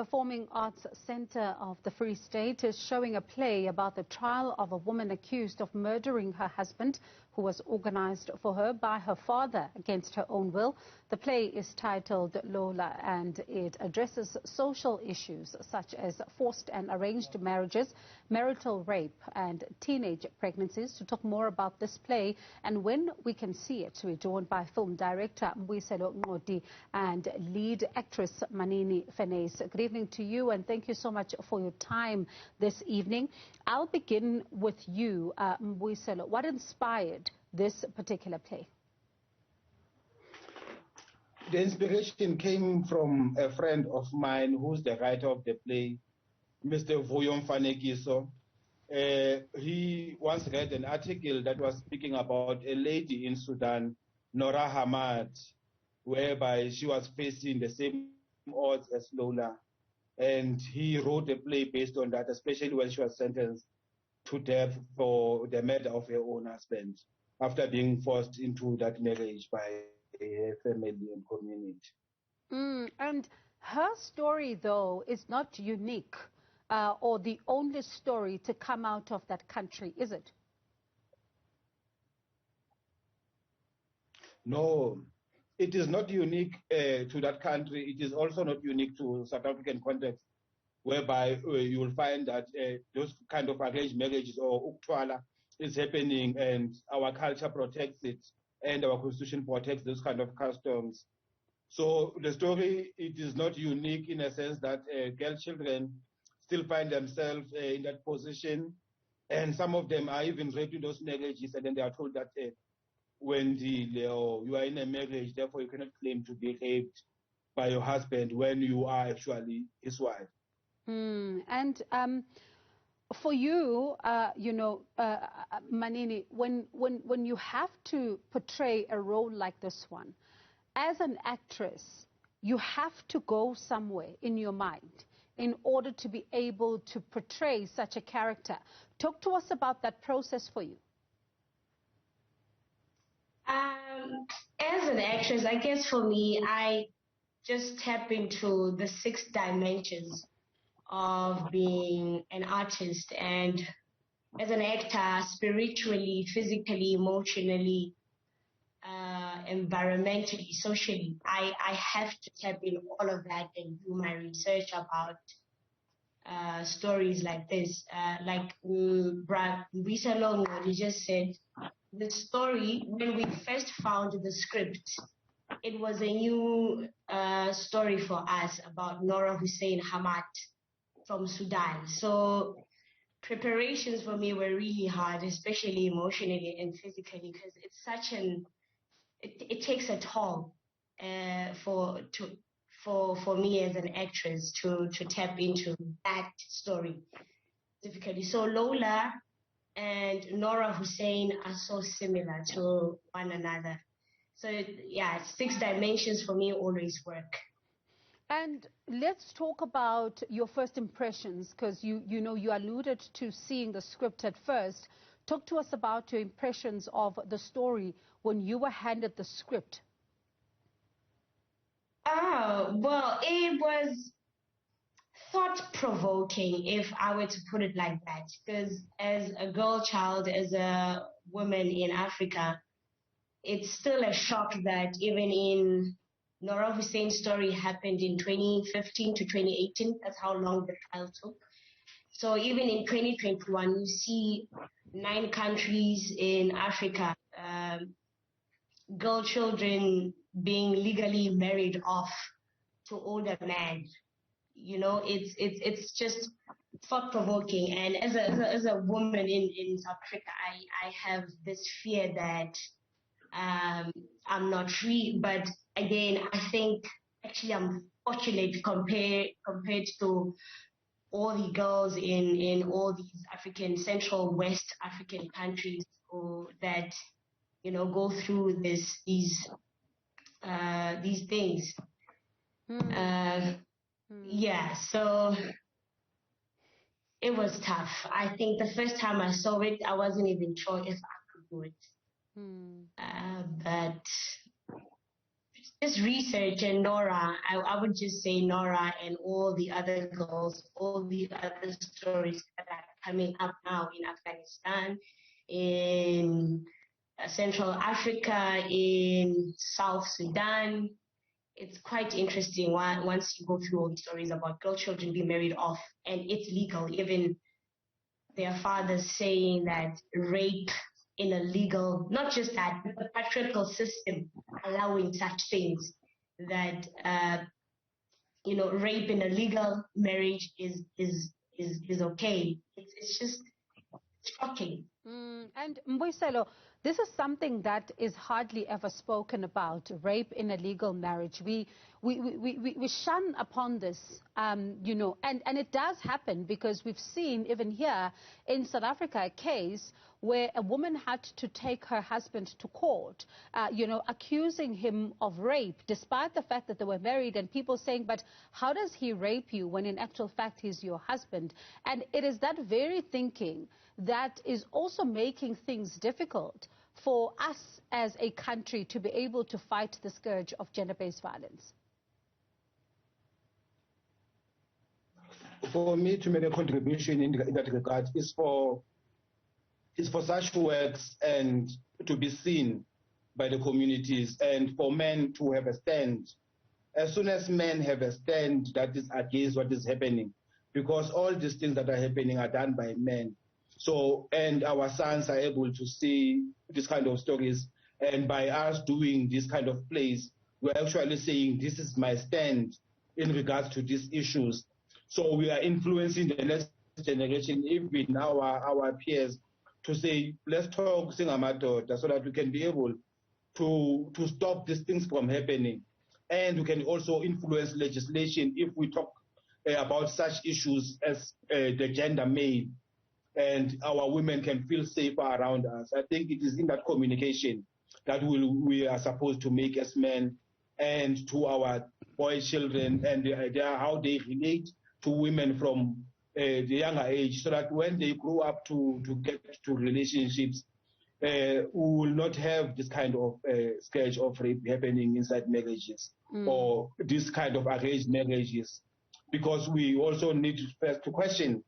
Performing Arts Centre of the Free State is showing a play about the trial of a woman accused of murdering her husband, who was organised for her by her father against her own will. The play is titled Loula, and it addresses social issues such as forced and arranged marriages, marital rape and teenage pregnancies. To talk more about this play and when we can see it, we're joined by film director Mbuyiselo Nqodi and lead actress Mannini Vehniys. Good evening to you, and thank you so much for your time this evening. I'll begin with you, Mbuyiselo. What inspired this particular play? The inspiration came from a friend of mine who's the writer of the play, Mr. Will.Film. He once read an article that was speaking about a lady in Sudan, Nora Hamad, whereby she was facing the same odds as Loula. And he wrote a play based on that, especially when she was sentenced to death for the murder of her own husband after being forced into that marriage by her family and community. And her story, though, is not unique or the only story to come out of that country, is it? No, it is not unique to that country. It is also not unique to South African context, whereby you will find that those kind of arranged marriages or uktwala is happening, and our culture protects it, and our constitution protects those kind of customs. So the story, it is not unique in a sense that girl children still find themselves in that position, and some of them are even raped in those marriages, and then they are told that when you are in a marriage, therefore you cannot claim to be raped by your husband when you are actually his wife. And for you, Mannini, when you have to portray a role like this one, as an actress, you have to go somewhere in your mind in order to be able to portray such a character. Talk to us about that process for you. As an actress, I guess for me, I just tap into the 6 dimensions of being an artist, and as an actor, spiritually, physically, emotionally, environmentally, socially, I have to tap in all of that and do my research about stories like this. Like Mbuyiselo just said, the story, when we first found the script, it was a new story for us about Noura Hamad from Sudan. So preparations for me were really hard, especially emotionally and physically, because it's such it takes a toll for me as an actress to tap into that story specifically. So Loula and Noura are so similar to one another. So yeah, 6 dimensions for me always work. And let's talk about your first impressions, because you alluded to seeing the script at first. Talk to us about your impressions of the story when you were handed the script. Oh, well, it was thought-provoking, if I were to put it like that, because as a girl child, as a woman in Africa, it's still a shock that even in Noura Hussein's story happened in 2015 to 2018. That's how long the trial took. So even in 2021, you see 9 countries in Africa, girl children being legally married off to older men. You know, it's just thought-provoking. And as a woman in South Africa, I have this fear that I'm not free. But again, I think actually I'm fortunate compared to all the girls in all these Central West African countries that go through these things. Yeah, so it was tough. I think the first time I saw it, I wasn't even sure if I could do it. But just research and Nora, I would just say Nora and all the other girls, all the other stories that are coming up now in Afghanistan, in Central Africa, in South Sudan. It's quite interesting once you go through all the stories about girl children being married off, and it's legal. Even their fathers saying that rape in a legal, not just that, but the patriarchal system allowing such things, that rape in a legal marriage is okay. It's just shocking. And Mbuyiselo, this is something that is hardly ever spoken about, rape in a legal marriage. We shun upon this, and it does happen, because we've seen even here in South Africa a case where a woman had to take her husband to court, accusing him of rape, despite the fact that they were married, and people saying, but how does he rape you when in actual fact he's your husband? And it is that very thinking that is also making things difficult for us as a country to be able to fight the scourge of gender-based violence. For me to make a contribution in that regard is for such works and to be seen by the communities, and for men to have a stand. As soon as men have a stand that is against what is happening, because all these things that are happening are done by men. So, and our sons are able to see this kind of stories, and by us doing this kind of plays, we're actually saying, this is my stand in regards to these issues. So we are influencing the next generation, even our peers, to say, let's talk Singamadoda, so that we can be able to stop these things from happening. And we can also influence legislation if we talk about such issues as the gender male, and our women can feel safer around us. I think it is in that communication that we are supposed to make as men, and to our boy children, and how they relate to women from the younger age, so that when they grow up to get to relationships, we will not have this kind of scourge of rape happening inside marriages, or this kind of arranged marriages, because we also need first to question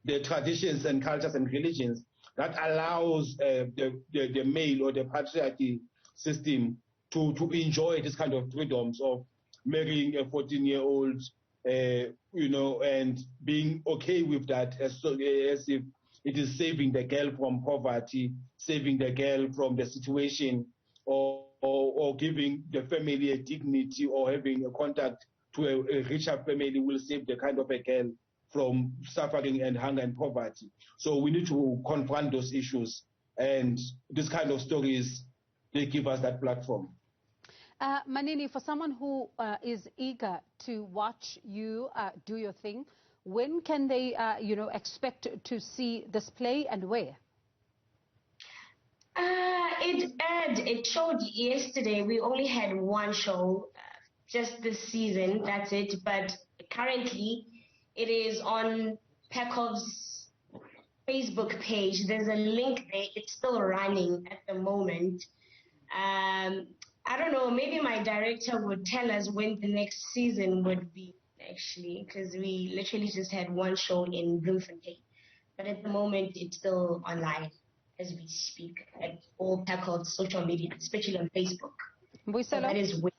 the traditions and cultures and religions that allows the male or the patriarchy system to enjoy this kind of freedoms of marrying a 14-year-old, and being okay with that, as if it is saving the girl from poverty, saving the girl from the situation, or giving the family a dignity, or having a contact to a richer family will save the kind of a girl from suffering and hunger and poverty. So we need to confront those issues, and this kind of stories, they give us that platform. Mannini, for someone who is eager to watch you do your thing, when can they, expect to see this play, and where? It showed yesterday. We only had one show just this season, that's it. But currently, it is on Pekov's Facebook page. There's a link there. It's still running at the moment. I don't know, maybe my director would tell us when the next season would be, actually, because we literally just had one show in Bloemfontein. But at the moment, it's still online as we speak at all Pekov's social media, especially on Facebook. So that is where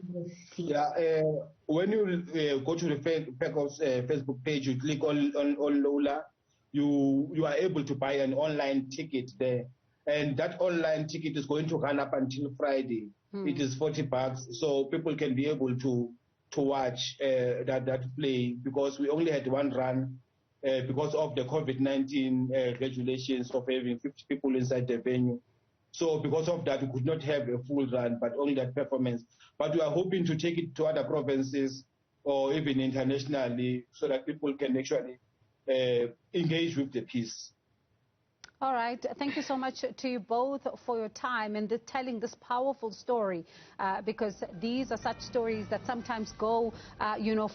we'll see. Yeah, when you go to the Pekov's Facebook page, you click on Loula, you are able to buy an online ticket there. And that online ticket is going to run up until Friday. It is $40, so people can be able to watch that play, because we only had one run because of the COVID-19 regulations of having 50 people inside the venue. So because of that, we could not have a full run, but only that performance. But we are hoping to take it to other provinces or even internationally, so that people can actually engage with the piece. All right. Thank you so much to you both for your time and telling this powerful story, because these are such stories that sometimes go,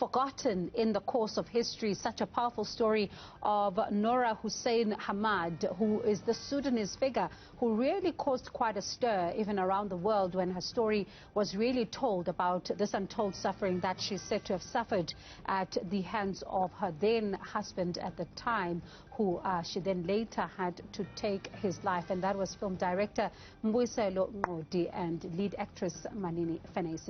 forgotten in the course of history. Such a powerful story of Noura Hussein Hamad, who is the Sudanese figure who really caused quite a stir even around the world when her story was really told about this untold suffering that she's said to have suffered at the hands of her then husband at the time, who she then later had to take his life. And that was film director Mbuyiselo Nqodi and lead actress Mannini Vehniys.